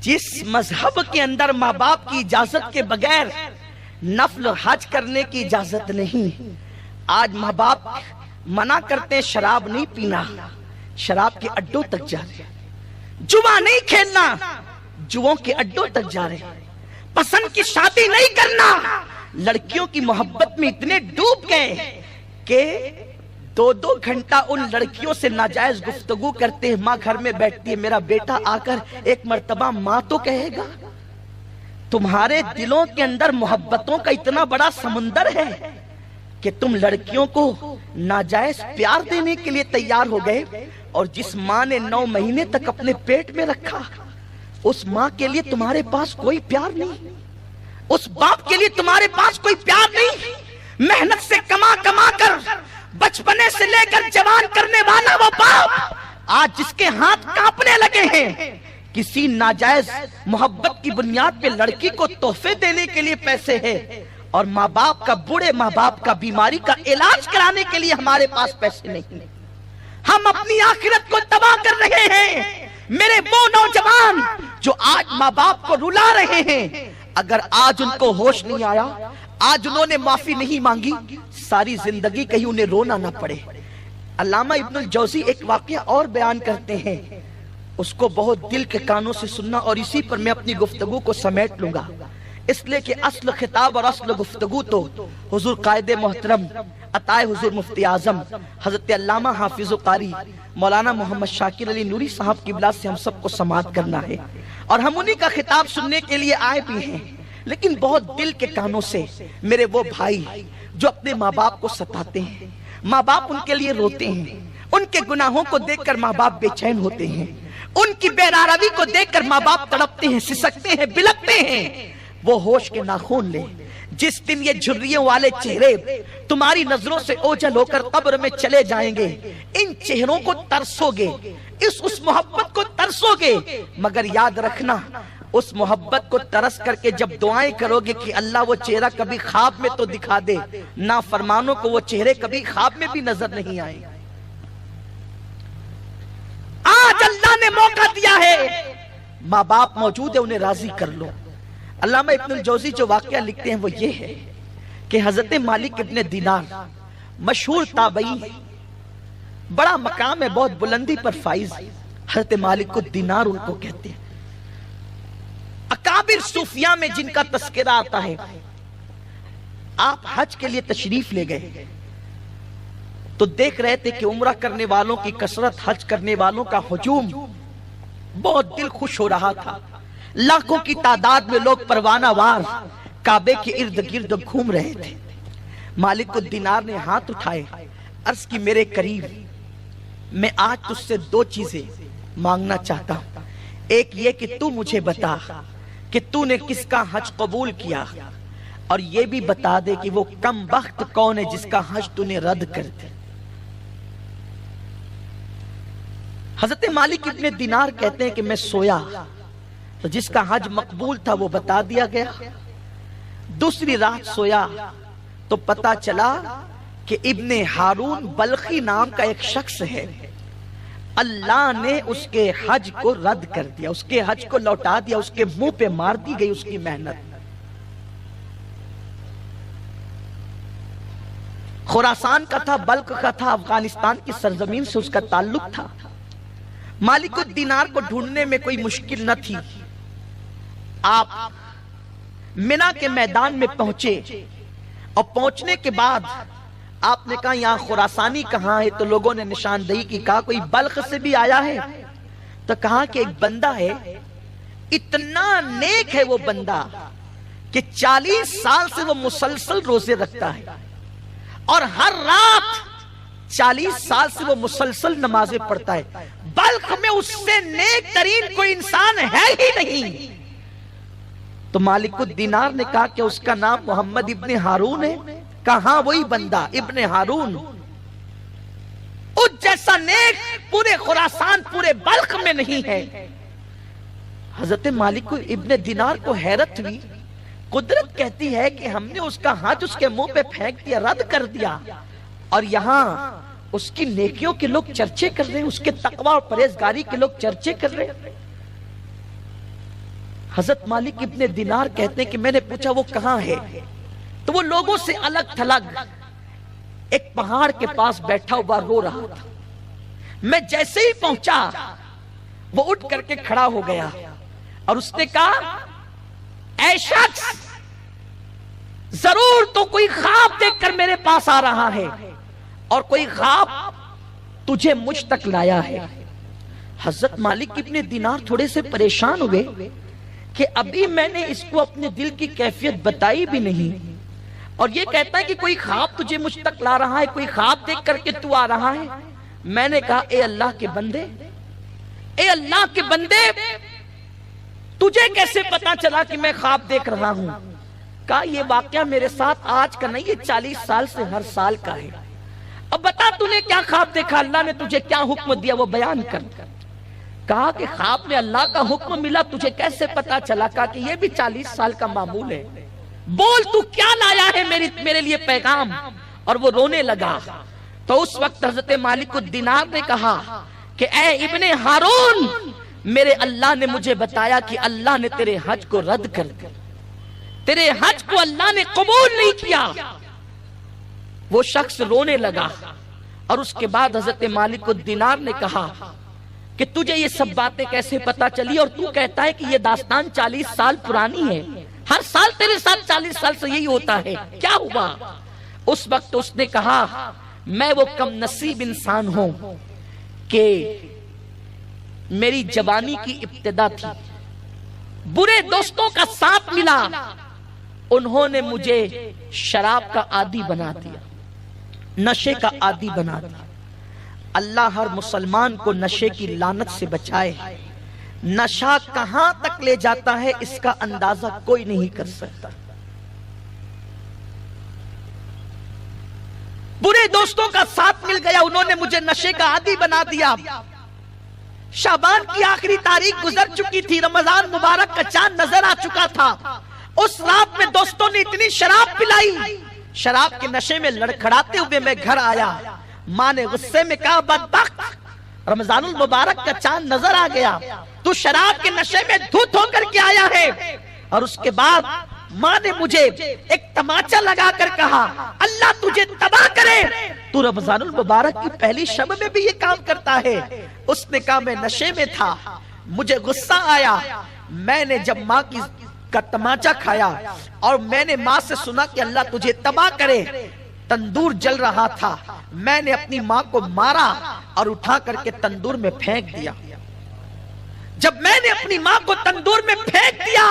جس مذہب کے اندر ماں باپ کی اجازت کے بغیر نفل حج کرنے کی اجازت نہیں، آج ماں باپ منع کرتے شراب نہیں پینا، شراب کے اڈوں تک جا رہے، جوا نہیں کھیلنا، جووں کے اڈوں تک جا رہے، پسند کی شادی نہیں کرنا، لڑکیوں کی محبت میں اتنے ڈوب گئے کہ 2 گھنٹہ ان لڑکیوں سے ناجائز گفتگو کرتے ہیں۔ ماں گھر میں بیٹھتی ہے، میرا بیٹا آ کر ایک مرتبہ ماں تو کہے گا۔ تمہارے دلوں کے اندر محبتوں کا اتنا بڑا سمندر ہے کہ تم لڑکیوں کو ناجائز پیار دینے کے لیے تیار ہو گئے، اور جس ماں نے 9 مہینے تک اپنے پیٹ میں رکھا اس ماں کے لیے تمہارے پاس کوئی پیار نہیں، اس باپ کے لیے تمہارے پاس کوئی پیار نہیں۔ محنت سے کما کما کر بچپنے سے لے کر جوان کرنے والا وہ باپ آج جس کے ہاتھ کانپنے لگے ہیں کسی ناجائز محبت کی بنیاد پہ لڑکی کو تحفے دینے کے لیے پیسے ہے، اور ماں باپ کا، بوڑھے ماں باپ کا بیماری کا علاج کرانے کے لیے ہمارے پاس پیسے نہیں، ہم اپنی آخرت کو تباہ کر رہے ہیں۔ میرے وہ نوجوان جو آج ماں باپ کو رلا رہے ہیں، اگر آج ان کو ہوش نہیں آیا، آج انہوں نے معافی نہیں مانگی، ساری زندگی کہیں انہیں رونا نہ پڑے۔ علامہ ابن الجوزی ایک واقعہ اور بیان کرتے ہیں، اس کو بہت دل کے کانوں سے سننا، اور اسی پر میں اپنی گفتگو کو سمیٹ لوں گا، اس لیے کہ اصل خطاب اور اصل گفتگو تو حضور قائد محترم عطائے حضور مفتی اعظم حضرت علامہ حافظ و قاری مولانا محمد شاکر علی نوری صاحب قبلہ سے ہم سب کو سماعت کرنا ہے، اور ہم انہی کا خطاب سننے کے لیے آئے بھی ہیں، لیکن بہت دل کے کانوں سے میرے وہ بھائی جو اپنے ماں باپ کو ستاتے ہیں، ماں باپ ان کے لیے روتے ہیں، ان کے گناہوں کو دیکھ کر ماں باپ بے چین ہوتے ہیں، ان کی بے راروی کو دیکھ کر ماں باپ تڑپتے ہیں، سسکتے ہیں، بلکتے ہیں، وہ ہوش کے ناخون لے۔ جس دن یہ جھریوں والے چہرے تمہاری نظروں سے اوجھل ہو کر قبر میں چلے جائیں گے، ان چہروں کو ترسو گے، اس محبت کو ترسو گے، مگر یاد رکھنا اس محبت کو ترس کر کے جب دعائیں کرو گے کہ اللہ وہ چہرہ کبھی خواب میں تو دکھا دے، نافرمانوں کو وہ چہرے کبھی خواب میں بھی نظر نہیں آئیں۔ آج اللہ نے موقع دیا ہے، ماں باپ موجود ہے، انہیں راضی کر لو۔ علامہ ابن الجوزی جو واقعہ لکھتے ہیں وہ یہ ہے کہ حضرت مالک ابن دینار مشہور تابعی، بڑا مقام ہے، بہت بلندی پر فائز، حضرت مالک کو دینار ان کو کہتے ہیں۔ اکابر صوفیاء میں جن کا تذکرہ آتا ہے، آپ حج کے لیے تشریف لے گئے تو دیکھ رہے تھے کہ عمرہ کرنے والوں کی کثرت، حج کرنے والوں کا ہجوم، بہت دل خوش ہو رہا تھا، لاکھوں کی تعداد میں لوگ پروانہ وار کعبے کے ارد گرد گھوم رہے تھے۔ مالک کو دینار نے ہاتھ اٹھائے، عرض کی میرے قریب، میں آج تجھ سے 2 چیزیں مانگنا چاہتا ہوں، ایک یہ کہ تو مجھے بتا کہ تو نے کس کا حج قبول کیا، اور یہ بھی بتا دے کہ وہ کم بخت کون ہے جس کا حج تو نے رد کر دیا۔ حضرت مالک ابن دینار کہتے ہیں کہ میں سویا تو جس کا حج مقبول تھا وہ بتا دیا گیا، دوسری رات سویا تو پتا چلا کہ ابن ہارون بلخی نام کا ایک شخص ہے، اللہ نے اس کے حج کو رد کر دیا، اس کے حج کو لوٹا دیا، اس کے منہ پہ مار دی گئی اس کی محنت۔ خراسان کا تھا، بلخ کا تھا، افغانستان کی سرزمین سے اس کا تعلق تھا۔ مالک الدینار کو ڈھونڈنے میں کوئی مشکل نہ تھی، آپ منا کے میدان میں پہنچے، اور پہنچنے کے بعد آپ نے کہا یہاں خراسانی کہاں ہے، تو لوگوں نے نشاندہی کی، کہا کوئی بلخ سے بھی آیا ہے، تو کہا کہ ایک بندہ ہے، اتنا نیک ہے وہ بندہ کہ 40 سال سے وہ مسلسل روزے رکھتا ہے، اور ہر رات 40 سال سے وہ مسلسل نمازیں پڑھتا ہے، بلخ میں اس سے نیک ترین کوئی انسان ہے ہی نہیں۔ تو مالک الدینار نے کہا کہ اس کا نام محمد ابن ہارون ہے، کہاں وہی بندہ ابن ہارون، اس جیسا نیک پورے خراسان، پورے بلخ میں نہیں ہے۔ حضرت مالک ابن دینار کو حیرت ہوئی، قدرت کہتی ہے کہ ہم نے اس کا حج اس کے منہ پہ پھینک دیا، رد کر دیا، اور یہاں اس کی نیکیوں کے لوگ چرچے کر رہے ہیں، اس کے تقوی اور پرہیزگاری کے لوگ چرچے کر رہے ہیں۔ حضرت مالک ابن دینار کہتے ہیں کہ میں نے پوچھا وہ کہاں ہے، تو وہ لوگوں سے الگ تھلگ ایک پہاڑ کے پاس بیٹھا ہوا رو رہا تھا۔ میں جیسے ہی پہنچا وہ اٹھ کر کے کھڑا ہو گیا، اور اس نے کہا اے شخص، ضرور تو کوئی خواب دیکھ کر میرے پاس آ رہا ہے، اور کوئی خواب تجھے مجھ تک لایا ہے۔ حضرت مالک ابن دینار تھوڑے سے پریشان ہوئے کہ ابھی میں نے اس کو اپنے دل کی کیفیت بتائی بھی نہیں، اور یہ کہتا ہے کہ کوئی خواب تجھے مجھ تک لا رہا ہے، کوئی خواب دیکھ کر کے تو آ رہا ہے۔ میں نے کہا اے اللہ کے بندے، اے اللہ کے بندے، تجھے کیسے پتا چلا کہ میں خواب دیکھ رہا ہوں؟ کہا یہ واقعہ میرے ساتھ آج کا نہیں، یہ 40 سال سے ہر سال کا ہے۔ اب بتا تو نے کیا خواب دیکھا، اللہ نے تجھے کیا حکم دیا، وہ بیان کر۔ کہا کہ خواب میں اللہ کا حکم ملا، تجھے کیسے پتا چلا؟ کہا کہ یہ بھی 40 سال کا معمول ہے، بول تو کیا لایا ہے میرے لیے پیغام؟ اور وہ رونے لگا۔ تو اس وقت حضرت مالک الدینار نے کہا کہ اے ابن ہارون، میرے اللہ نے مجھے بتایا کہ اللہ نے تیرے حج کو رد کر دیا، تیرے حج کو اللہ نے قبول نہیں کیا۔ وہ شخص رونے لگا، اور اس کے بعد حضرت مالک الدینار نے کہا کہ تجھے یہ سب باتیں کیسے پتا چلی، اور تو کہتا ہے کہ یہ داستان 40 سال پرانی ہے، ہر سال تیرے ساتھ 40 سال سے یہی ہوتا ہے، کیا ہوا؟ اس وقت اس نے کہا میں وہ کم نصیب انسان ہوں کہ میری جوانی کی ابتدا تھی، برے دوستوں کا ساتھ ملا، انہوں نے مجھے شراب کا عادی بنا دیا، نشے کا عادی بنا دیا۔ اللہ ہر مسلمان کو نشے کی لعنت سے بچائے۔ نشہ کہاں تک لے جاتا ہے اس کا اندازہ کوئی نہیں کر سکتا۔ برے دوستوں کا ساتھ مل گیا، انہوں نے مجھے نشے کا عادی بنا دیا۔ شعبان کی آخری تاریخ گزر چکی تھی، رمضان مبارک کا چاند نظر آ چکا تھا۔ اس رات میں دوستوں نے اتنی شراب پلائی، شراب کے نشے میں لڑکھڑاتے ہوئے میں گھر آیا۔ ماں نے غصے میں کہا بدبخت، رمضان المبارک کا چاند نظر آ گیا، تو شراب کے نشے میں دھت ہو کر کے آیا ہے۔ اور اس کے بعد ماں نے مجھے ایک تماچا لگا کر کہا اللہ تجھے تباہ کرے، تو رمضان المبارک کی پہلی شب میں بھی یہ کام کرتا ہے۔ اس نے کہا میں نشے میں تھا، مجھے غصہ آیا، میں نے جب ماں کا تماچا کھایا اور میں نے ماں سے سنا کہ اللہ تجھے تباہ کرے، تندور جل رہا تھا، میں نے اپنی ماں کو مارا اور اٹھا کر کے تندور میں پھینک دیا۔ جب میں نے اپنی ماں کو تندور میں پھینک دیا،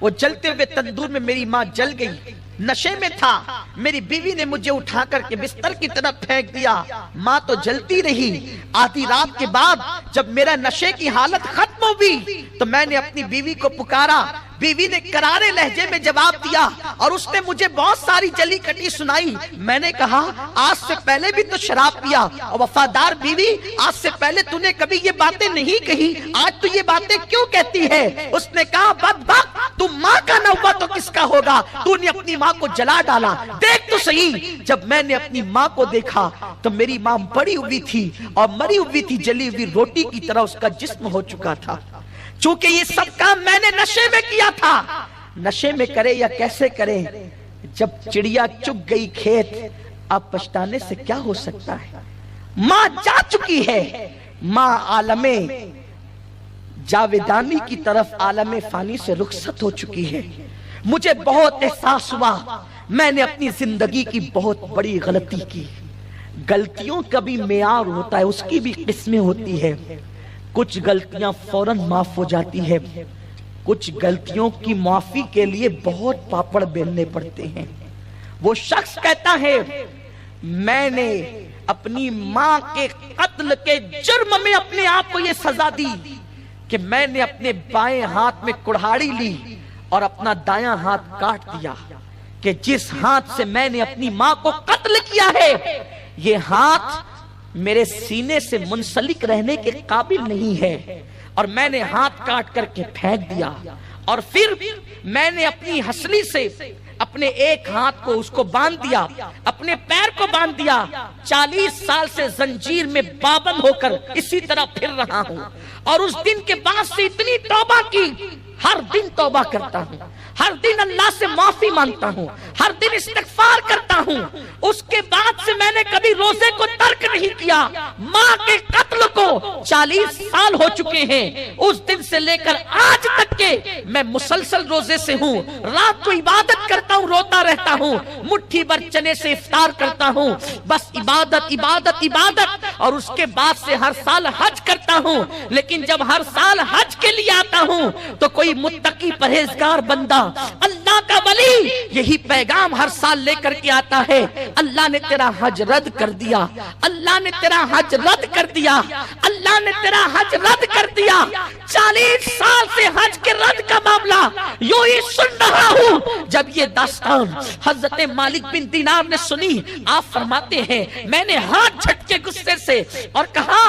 وہ جلتے ہوئے تندور میں میری ماں جل گئی۔ نشے میں تھا، میری بیوی نے مجھے اٹھا کر کے بستر کی طرف پھینک دیا، ماں تو جلتی رہی۔ آدھی رات کے بعد جب میرا نشے کی حالت ختم ہوئی تو میں نے اپنی بیوی کو پکارا، بیوی نے کرارے لہجے میں جواب دیا اور اس نے مجھے بہت ساری جلی کٹی سنائی۔ میں نے کہا آج سے پہلے بھی تو شراب پیا، اور وفادار بیوی آج سے پہلے تو نے کبھی یہ باتیں نہیں کہی، آج تو یہ باتیں کیوں کہتی ہے؟ اس نے کہا بدبخت، تو ماں کا نہ ہوا تو کس کا ہوگا؟ تو نے اپنی ماں کو جلا ڈالا، دیکھ تو صحیح۔ جب میں نے اپنی ماں کو دیکھا تو میری ماں بڑی ہوئی تھی اور مری ہوئی تھی، جلی ہوئی روٹی کی طرح اس کا جسم ہو چکا تھا۔ چونکہ یہ سب کام میں نے نشے میں کیا تھا۔ نشے میں کرے یا کیسے کرے، جب چڑیا چگ گئی کھیت، اب پچھتانے سے کیا ہو سکتا ہے؟ ماں جا چکی ہے، ماں عالم جاویدانی کی طرف عالم فانی سے رخصت ہو چکی ہے۔ مجھے بہت احساس ہوا میں نے اپنی زندگی کی بہت بڑی غلطی کی۔ غلطیوں کا بھی معیار ہوتا ہے، اس کی بھی قسمیں ہوتی ہے۔ کچھ غلطیاں فوراً معاف ہو جاتی ہے، کچھ غلطیوں کی معافی کے لیے بہت پاپڑ بیلنے پڑتے ہیں۔ وہ شخص کہتا ہے میں نے اپنی ماں کے قتل کے جرم میں اپنے آپ کو یہ سزا دی کہ میں نے اپنے بائیں ہاتھ میں کڑھاڑی لی اور اپنا دایاں ہاتھ کاٹ دیا، کہ جس ہاتھ سے میں نے اپنی ماں کو قتل کیا ہے یہ ہاتھ میرے سینے سے منسلک رہنے کے قابل نہیں ہے، اور میں نے ہاتھ کاٹ کر کے پھینک دیا۔ اور پھر میں نے اپنی ہسلی سے اپنے ایک ہاتھ کو اس کو باندھ دیا، اپنے پیر کو باندھ دیا۔ 40 سال سے زنجیر میں پابند ہو کر اسی طرح پھر رہا ہوں، اور اس دن کے بعد سے اتنی توبہ کی، ہر دن توبہ کرتا ہوں، ہر دن اللہ سے معافی مانگتا ہوں، ہر دن استغفار کرتا ہوں، اس کے بعد سے میں نے کبھی روزے کو ترک نہیں کیا۔ ماں کے قتل کو 40 سال ہو چکے ہیں، اس دن سے لے کر آج تک کے میں مسلسل روزے سے ہوں۔ رات کو عبادت کرتا ہوں، روتا رہتا ہوں، مٹھی بھر چنے سے افطار کرتا ہوں، بس عبادت عبادت عبادت۔ اور اس کے بعد سے ہر سال حج کرتا ہوں، لیکن جب ہر سال حج کے لیے آتا ہوں تو کوئی متقی پرہیزگار بندہ، اللہ کا ولی یہی پیغام ہر سال لے کر کے آتا ہے، اللہ نے تیرا حج رد کر دیا، اللہ نے تیرا حج رد کر دیا، اللہ نے تیرا حج رد کر دیا۔ 40 سال سے حج کے رد کا معاملہ یوں ہی سن رہا ہوں۔ جب یہ داستان حضرت مالک بن دینار نے سنی، آپ فرماتے ہیں میں نے ہاتھ جھٹکے غصے سے اور کہا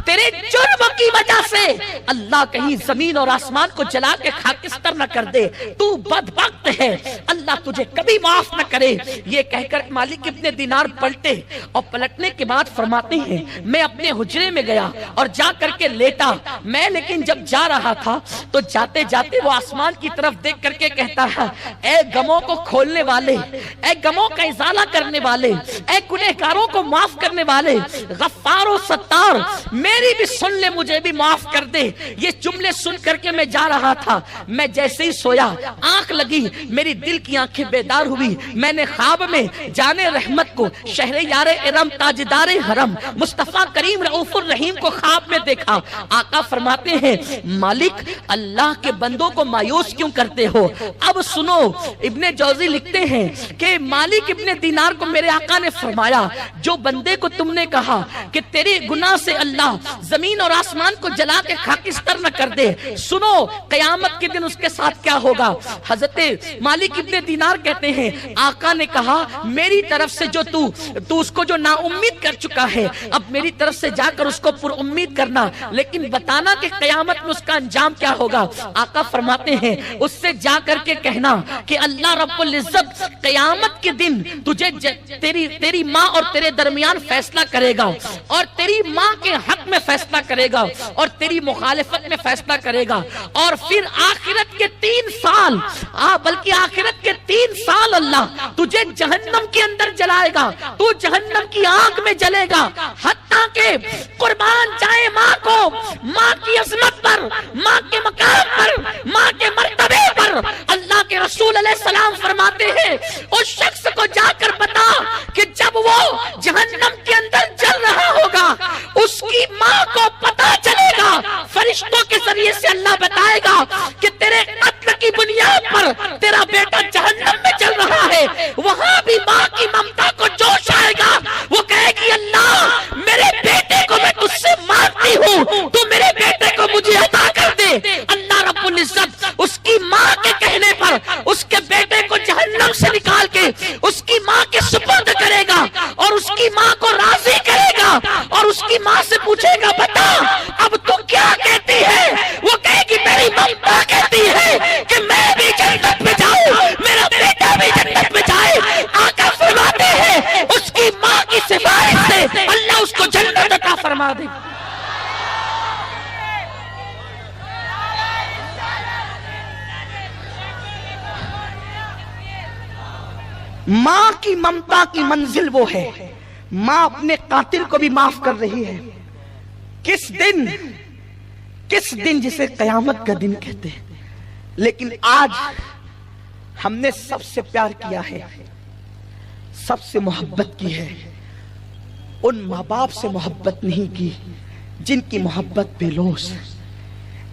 تیرے جرم کی وجہ سے اللہ کہیں زمین اور آسمان کو جلا کے خاکستر نہ کر دے، تو بدبخت ہے، اللہ تجھے کبھی معاف نہ کرے۔ یہ کہہ کر مالک ابن دینار پلٹے، اور پلٹنے کے بعد فرماتے ہیں میں اپنے حجرے میں گیا اور جا کر کے لیٹا۔ میں لیکن جب جا رہا تھا تو جاتے جاتے وہ آسمان کی طرف دیکھ کر کے کہتا ہے اے غموں کو کھولنے والے، اے غموں کا ازالہ کرنے والے، اے گنہگاروں کو معاف کرنے والے، غفار و ستار، میری بھی سن لے، مجھے بھی معاف کر دے۔ یہ جملے سن کر کے میں جا رہا تھا، میں جیسے ہی سویا آنکھ لگی، میری دل کی آنکھیں بیدار ہوئی، میں نے خواب میں جانے رحمت کو، شہر یار ارم، تاجدار حرم، مصطفیٰ کریم رؤوف الرحیم کو خواب میں دیکھا۔ آقا فرماتے ہیں مالک اللہ کے بندوں کو مایوس کیوں کرتے ہو؟ اب سنو، ابن جوزی لکھتے ہیں کہ مالک ابن دینار کو میرے آقا نے فرمایا جو بندے کو تم نے کہا کہ تیرے گناہ سے اللہ زمین اور آسمان کو جلا کے خاکستر نہ کر دے، سنو قیامت کے دن اس کے ساتھ کیا ہوگا۔ حضرت مالک ابن دینار کہتے ہیں آقا نے کہا میری طرف سے جو تو اس کو جو نا امید کر چکا ہے، اب میری طرف سے جا کر اس کو پر امید کرنا، لیکن بتانا کہ قیامت میں اس کا انجام کیا ہوگا۔ آقا فرماتے ہیں اس سے جا کر کے کہنا کہ اللہ رب العزت قیامت کے دن تجھے تیری ماں اور تیرے درمیان فیصلہ کرے گا، اور تیری ماں کے حق میں فیصلہ کرے گا، اور تیری مخالفت میں فیصلہ کرے گا، اور پھر آخرت کے 3 سال بلکہ آخرت کے 3 سال اللہ تجھے جہنم کے اندر جلائے گا، تو جہنم کی آگ میں جلے گا، حتیٰ کہ قربان جائے ماں کو، ماں کی عظمت پر، ماں کے مقام پر، ماں کے مرتبے پر۔ اللہ کے رسول علیہ السلام فرماتے ہیں اس شخص کو جا کر بتا کہ جب وہ جہنم کے اندر جل رہا ہوگا اس کی ماں کو پتا چلے گا، فرشتوں کے ذریعے سے اللہ بتائے گا کہ تیرے قتل کی بنیاد پر تیرا بیٹا جہنم میں جل رہا ہے۔ وہاں بھی ماں کی ممتا کو جوش آئے گا، وہ کہے گی اللہ میرے بیٹے کو میں تجھ سے مانتی ہوں، تو میرے بیٹے کو مجھے عطا کر دے۔ اللہ رب العزت اس کی ماں کے کہنے پر اس کے بیٹے کو جہنم سے نکال کے اس کی ماں کے سپرد کرے گا، اور اس کی ماں کو راضی کرے گا، اور اس کی ماں سے پوچھے گا بتا اب تو کیا کہتی ہے؟ وہ کہے گی میری ممتا کہتی ہے کہ میں بھی جنت میں جاؤں، میرا بیٹا بھی جنت میں جائے۔ آقا فرماتے ہیں اس کی ماں کی سفارش سے اللہ اس کو جنت عطا فرما دے۔ ماں کی ممتا کی منزل وہ ہے، ماں اپنے قاتل کو بھی معاف کر رہی ہے۔ کس دن جسے قیامت کا دن کہتے ہیں، لیکن آج ہم نے سب سے پیار کیا ہے، سب سے محبت کی ہے، ان ماں باپ سے محبت نہیں کی جن کی محبت بے لوث،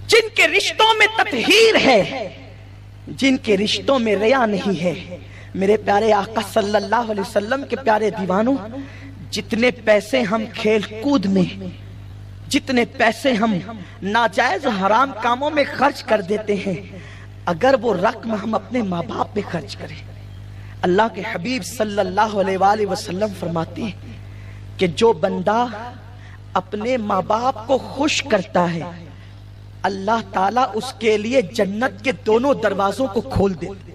جن کے رشتوں میں تطہیر ہے، جن کے رشتوں میں ریا نہیں ہے۔ میرے پیارے آقا صلی اللہ علیہ وسلم کے پیارے دیوانوں، جتنے پیسے ہم کھیل کود میں، جتنے پیسے ہم ناجائز حرام کاموں میں خرچ کر دیتے ہیں، اگر وہ رقم ہم اپنے ماں باپ پہ خرچ کریں، اللہ کے حبیب صلی اللہ علیہ وآلہ وسلم فرماتے ہیں کہ جو بندہ اپنے ماں باپ کو خوش کرتا ہے، اللہ تعالیٰ اس کے لیے جنت کے دونوں دروازوں کو کھول دیتے ہیں۔